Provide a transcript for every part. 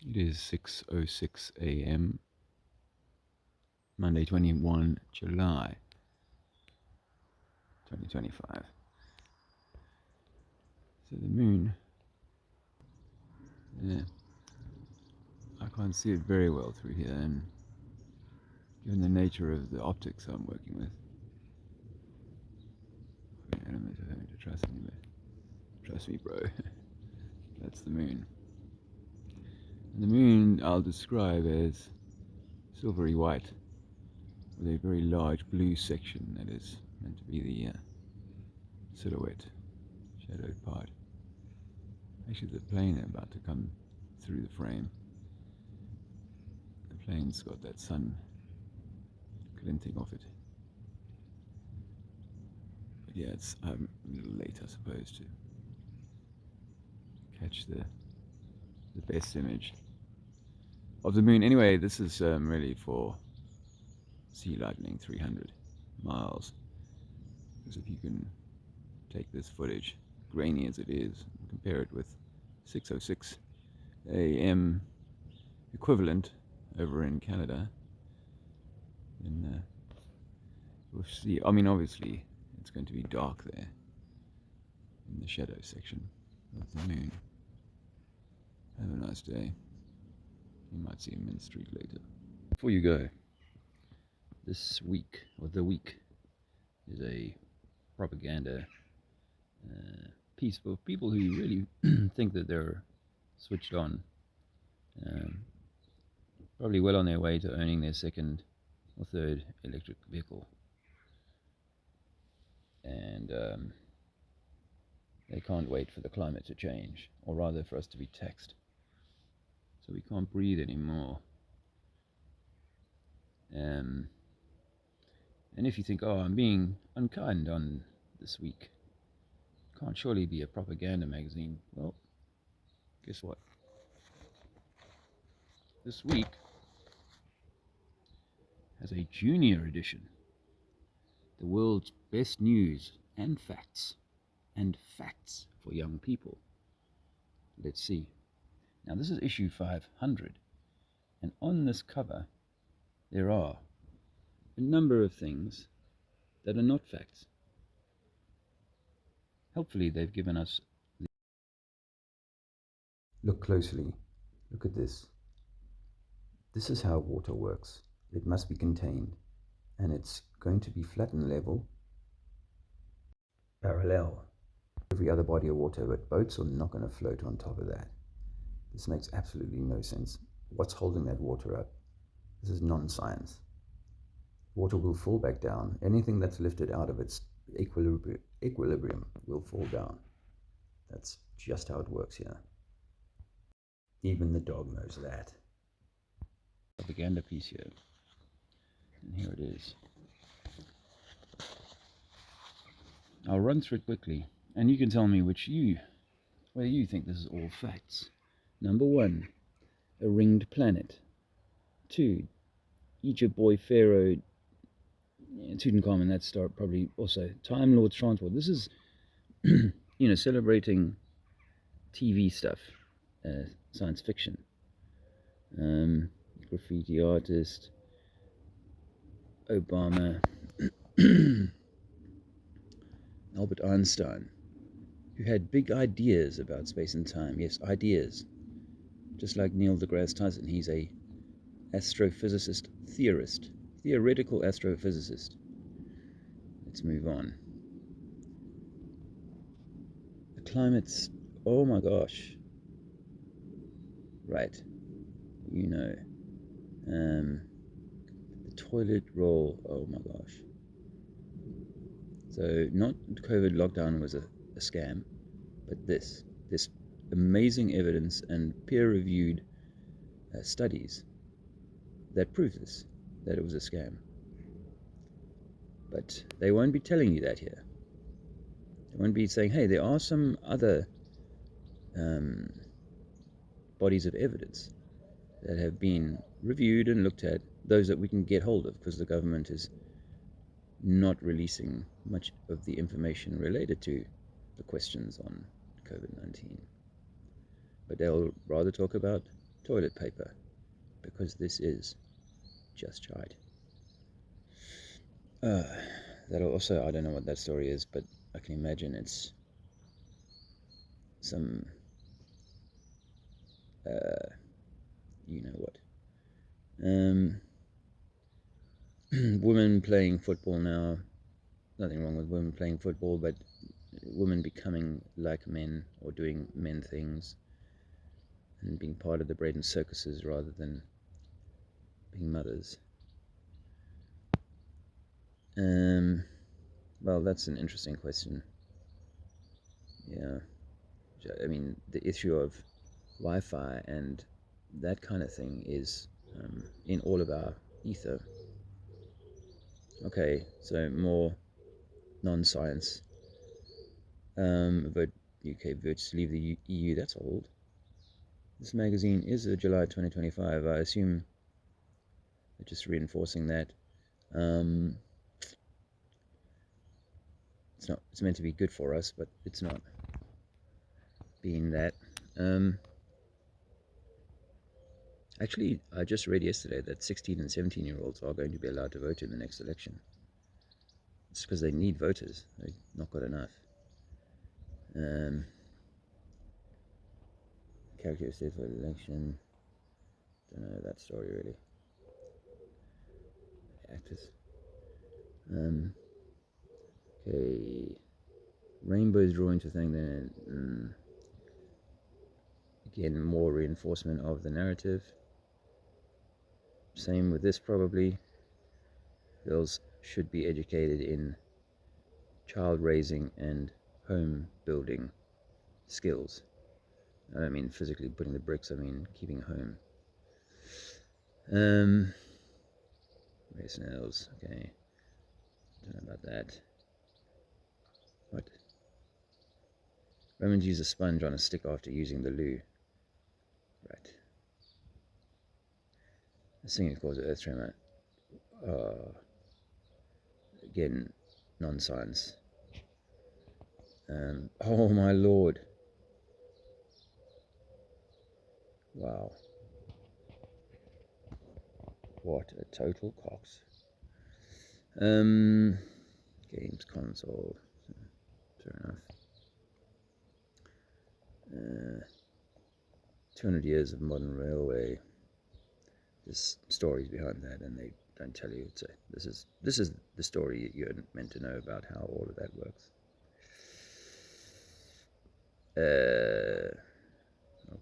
It is 6:06 a.m. Monday, 21 July 2025. So the moon, yeah, I can't see it very well through here, and given the nature of the optics I'm working with, an element of having to trust me, but trust me, bro, that's the moon. And the moon I'll describe as silvery white with a very large blue section that is meant to be the silhouette, shadowed part. Actually, the plane about to come through the frame. The plane's got that sun glinting off it. But yeah, it's a little late, I suppose, to catch the best image of the moon. Anyway, this is really for Sea Lightning 300 miles. Because if you can take this footage, grainy as it is, and compare it with 6:06 a.m. equivalent over in Canada, then we'll see. I mean, obviously, it's going to be dark there in the shadow section of the moon. Have a nice day. You might see him in the street later. Before you go, this week, or the week, is a propaganda piece for people who really think that they're switched on. Um, Probably well on their way to owning their second or third electric vehicle. And they can't wait for the climate to change, or rather for us to be taxed. So we can't breathe anymore. And if you think, oh, I'm being unkind on this week, can't surely be a propaganda magazine. Well, guess what? This week has a junior edition, the world's best news and facts for young people. Let's see. Now, this is issue 500, and on this cover, there are a number of things that are not facts. Hopefully, they've given us. Look closely. Look at this. This is how water works. It must be contained, and it's going to be flat and level, parallel every other body of water, but boats are not going to float on top of that. This makes absolutely no sense. What's holding that water up? This is non-science. Water will fall back down. Anything that's lifted out of its equilibrium will fall down. That's just how it works here. Even the dog knows that. Propaganda piece here. And here it is. I'll run through it quickly, and you can tell me whether you think this is all facts. Number 1, a ringed planet. 2, Egypt boy pharaoh Tutankhamun. That's probably also Time Lord's transport. This is celebrating TV stuff, science fiction. Graffiti artist, Obama, Albert Einstein, who had big ideas about space and time. Yes, ideas. Just like Neil deGrasse Tyson, he's a astrophysicist theorist, theoretical astrophysicist. Let's move on. The climate's, oh my gosh. Right, the toilet roll, oh my gosh. So not COVID lockdown was a scam, but this amazing evidence and peer-reviewed studies that prove this, that it was a scam. But they won't be telling you that here. They won't be saying, hey, there are some other bodies of evidence that have been reviewed and looked at, those that we can get hold of, because the government is not releasing much of the information related to the questions on COVID-19. But they'll rather talk about toilet paper, because this is just right. That also, I don't know what that story is, but I can imagine it's some, you know what. Women playing football now. Nothing wrong with women playing football, but women becoming like men or doing men things and being part of the bread and circuses rather than being mothers. Well, that's an interesting question. Yeah. I mean, the issue of Wi-Fi and that kind of thing is in all of our ether. Okay, so more non-science. Vote UK votes to leave the EU. That's old. This magazine is a July 2025. I assume they're just reinforcing that. It's not. It's meant to be good for us, but it's not being that. Actually, I just read yesterday that 16 and 17-year-olds are going to be allowed to vote in the next election. It's because they need voters. They've not got enough. Characteristics for the election. Don't know that story really. Actors. Okay. Rainbows draw into thing then. Again, more reinforcement of the narrative. Same with this probably. Girls should be educated in child raising and home building skills. I don't mean physically putting the bricks, I mean keeping home. Race nails, okay. Don't know about that. What? Romans use a sponge on a stick after using the loo. Right. The singing causes earth tremor. Again, non-science. Oh my lord. Wow. What a total cox. Games console. Fair enough. 200 years of modern railway. There's stories behind that, and they don't tell you. This is the story you're meant to know about how all of that works.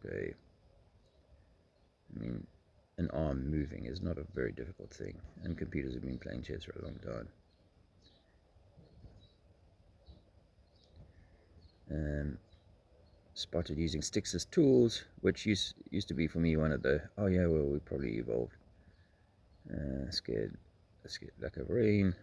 Okay. I mean, an arm moving is not a very difficult thing, and computers have been playing chess for a long time. Spotted using sticks as tools, which used to be for me one of the, oh yeah, well, we probably evolved. Scared lack of rain.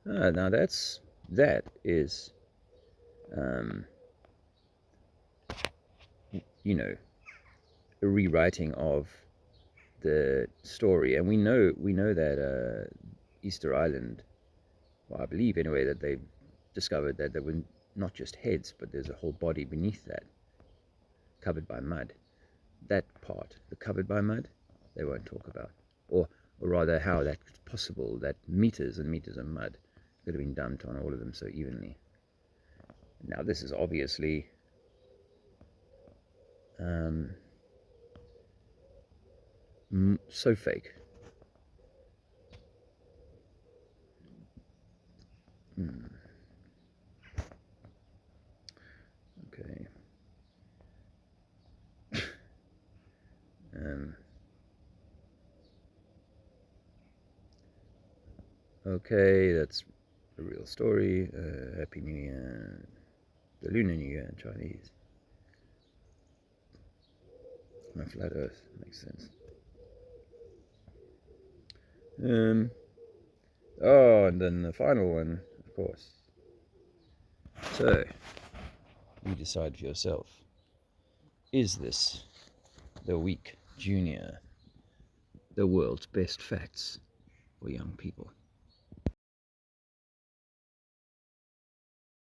Now that is, you know, a rewriting of the story, and we know that Easter Island, well, I believe anyway, that they've discovered that there were not just heads, but there's a whole body beneath that, covered by mud. That part, the covered by mud, they won't talk about, or rather how that's possible that meters and meters of mud could have been dumped on all of them so evenly. Now this is obviously so fake. Okay. Okay, that's a real story. Happy New Year. The Lunar New Year in Chinese. My flat Earth makes sense. Oh, and then the final one, of course. So, you decide for yourself. Is this the Week Junior, the world's best facts for young people?